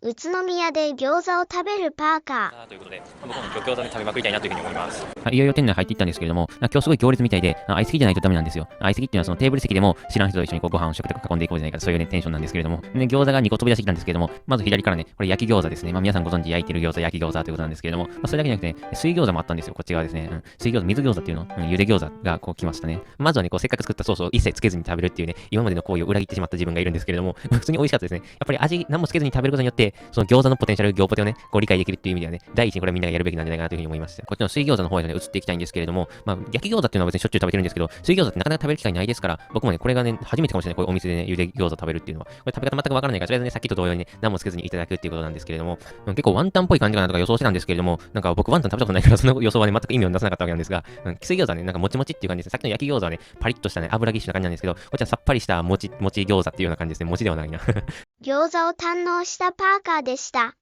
宇都宮で餃子を食べるパーカー。ということで、僕も今日餃子で食べまくりたいなというふうに思います。いよいよ店内入っていったんですけれども、今日すごい行列みたいで、相席じゃないとダメなんですよ。相席っていうのはそのテーブル席でも知らん人と一緒にこうご飯を食卓囲んでいこうじゃないかと、そういうね、テンションなんですけれども、ね、餃子が2個飛び出してきたんですけれども、まず左からね、これ焼き餃子ですね。皆さんご存知焼いてる餃子、焼き餃子ということなんですけれども、それだけじゃなくて、ね、水餃子もあったんですよ。こっち側ですね。水餃子、水餃子っていうの、茹で餃子がこう来ましたね。まずはね、こうせっかく作ったソースを一切つけずに食べるっていうね、今までの行為を裏切ってしまった自分がいるんですけれども、普通に美味しかったですね。やっぱり味何もつけずに食べることによって、その餃子のポテンシャル、餃ポテをね、こう理解できるっていう意味ではね、第一にこれみんながやるべきなんじゃないかなというふうに思いました。こっちの水餃子の方へね、移っていきたいんですけれども、焼き餃子っていうのは別にしょっちゅう食べてるんですけど、水餃子ってなかなか食べる機会ないですから、僕もね、これがね、初めてかもしれない。こういうお店でね、茹で餃子食べるっていうのは。これ食べ方全くわからないから、とりあえずね、さっきと同様にね、何もつけずにいただくっていうことなんですけれども、結構ワンタンっぽい感じかなとか予想してたんですけれども、なんか僕ワンタン食べたことないから、その予想はね、全く意味を出さなかったわけなんですが、水餃子はね、なんかもちもちっていう感じですね。さっきの焼き餃子はね、パリッとしたね、油ぎっしゅな感じなんですけど、こっちはさっぱりしたもち餃子っていうような感じですね。餅ではないな。餃子を堪能したパーカーでした。